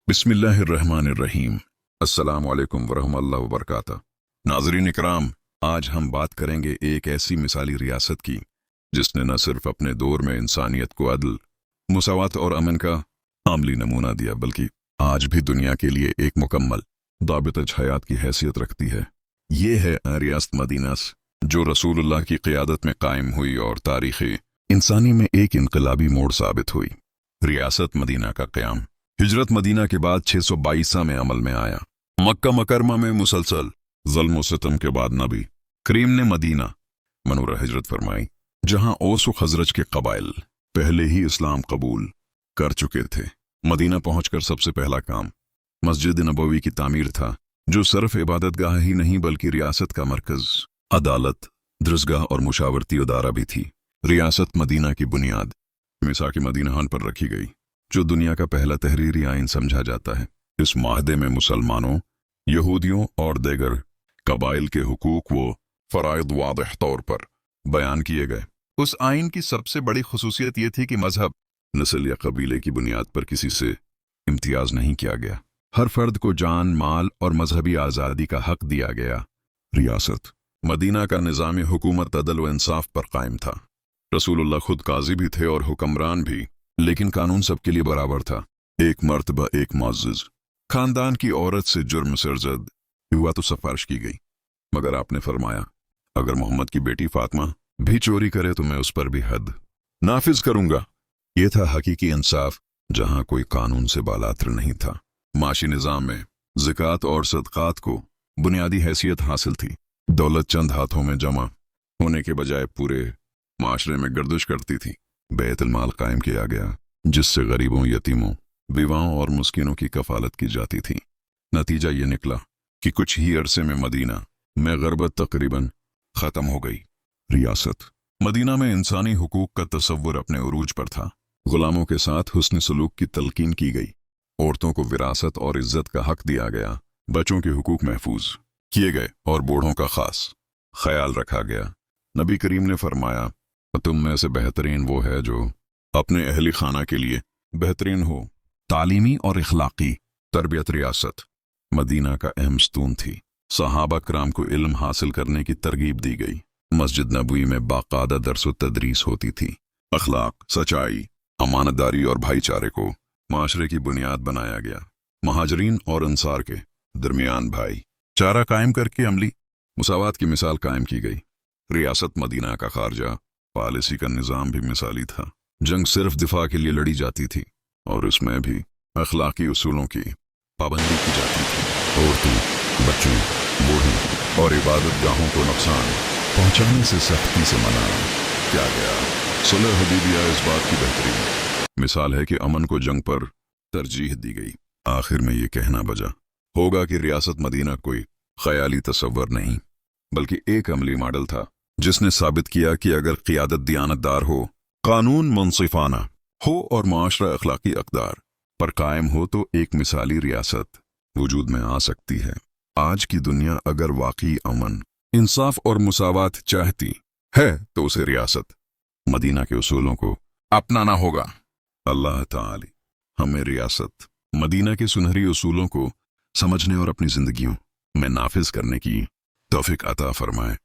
बिस्मिल्लाहिर्रहमानिर्रहीम। अस्सलाम वालेकुम वरहमतुल्लाहि वबरकातुहू। नाज़रीन इकराम, आज हम बात करेंगे एक ऐसी मिसाली रियासत की जिसने न सिर्फ अपने दौर में इंसानियत को अदल, मुसावात और अमन का आमली नमूना दिया, बल्कि आज भी दुनिया के लिए एक मुकम्मल दाबित हयात की हैसियत रखती है। ये है रियासत मदीना, जो रसूलुल्लाह की क़ियादत में कायम हुई और तारीख़ इंसानी में एक इनकलाबी मोड़ साबित हुई। रियासत मदीना का क़याम हिजरत मदीना के बाद 622 में अमल में आया। मक्का मकरमा में मुसलसल ज़ल्म व सितम के बाद नबी करीम ने मदीना मनूरा हिजरत फरमाई, जहां औस व खजरज के कबाइल पहले ही इस्लाम कबूल कर चुके थे। मदीना पहुंचकर सबसे पहला काम मस्जिद नबवी की तामीर था, जो सिर्फ इबादतगाह ही नहीं बल्कि रियासत का मरकज, अदालत, दरसगाह और मुशावरती अदारा भी थी। रियासत मदीना की बुनियाद मिसाक मदीना पर रखी गई, जो दुनिया का पहला तहरीरी आइन समझा जाता है। इस माहदे में मुसलमानों, यहूदियों और देगर कबाइल के हुकूक व फ़राइद वाज़ेह तौर पर बयान किए गए। उस आइन की सबसे बड़ी खुसूसियत ये थी कि मजहब, नस्ल या कबीले की बुनियाद पर किसी से इम्तियाज नहीं किया गया। हर फर्द को जान, माल और मजहबी आज़ादी का हक दिया गया। रियासत मदीना का निज़ाम हुकूमत अदल व इंसाफ पर कायम था। रसूलुल्लाह खुद काजी भी थे और हुक्मरान भी, लेकिन कानून सबके लिए बराबर था। एक मर्तबा एक मुअज़्ज़िज़ खानदान की औरत से जुर्म सरजद हुआ तो सिफारिश की गई, मगर आपने फरमाया, अगर मोहम्मद की बेटी फातिमा भी चोरी करे तो मैं उस पर भी हद नाफिज करूंगा। यह था हकीकी इंसाफ, जहां कोई कानून से बालातर नहीं था। माशी निज़ाम में ज़कात और सदक़ात को बुनियादी हैसियत हासिल थी। दौलत चंद हाथों में जमा होने के बजाय पूरे माशरे में गर्दिश करती थी। बैतुल माल कायम किया गया, जिससे गरीबों, यतीमों, विधवाओं और मुस्किनों की कफालत की जाती थी। नतीजा ये निकला कि कुछ ही अरसे में मदीना में ग़रबत तकरीबन ख़त्म हो गई। रियासत मदीना में इंसानी हुकूक का तसव्वुर अपने उरूज पर था। गुलामों के साथ हुस्न सलूक की तलकीन की गई, औरतों को विरासत और इज्जत का हक दिया गया, बच्चों के हुकूक महफूज किए गए और बूढ़ों का खास ख्याल रखा गया। नबी करीम ने फरमाया, तुम में से बेहतरीन वो है जो अपने अहली खाना के लिए बेहतरीन हो। तालीमी और इखलाकी तरबियत रियासत मदीना का अहम स्तून थी। सहाबा कराम को इल्म हासिल करने की तरगीब दी गई। मस्जिद नबवी में बाकायदा दर्स व तदरीस होती थी। अखलाक, सच्चाई, अमानतदारी और भाईचारे को माशरे की बुनियाद बनाया गया। महाजरीन और अंसार के दरमियान भाईचारा कायम करके अमली मुसावात की मिसाल कायम की गई। रियासत मदीना का खारजा पॉलिसी का निज़ाम भी मिसाली था। जंग सिर्फ दिफा के लिए लड़ी जाती थी और इसमें भी अखलाकी उसूलों की पाबंदी की जाती थी। औरतों, बच्चों, बूढ़ों और इबादत गाहों को नुकसान पहुंचाने से सख्ती से मना किया गया। सुलह हुदैबिया इस बात की बेहतरीन मिसाल है कि अमन को जंग पर तरजीह दी गई। आखिर में ये कहना बजा होगा कि रियासत मदीना कोई ख्याली तसव्वुर नहीं, बल्कि एक अमली मॉडल था, जिसने साबित किया कि अगर क़ियादत दियानतदार हो, कानून मुनसिफाना हो और माशरा अखलाकी अक़दार पर कायम हो तो एक मिसाली रियासत वजूद में आ सकती है। आज की दुनिया अगर वाकई अमन, इंसाफ और मुसावात चाहती है तो उसे रियासत मदीना के उसूलों को अपनाना होगा। अल्लाह ताला हमें रियासत मदीना के सुनहरी उसूलों को समझने और अपनी जिंदगियों में नाफिज करने की तौफीक अता फरमाए।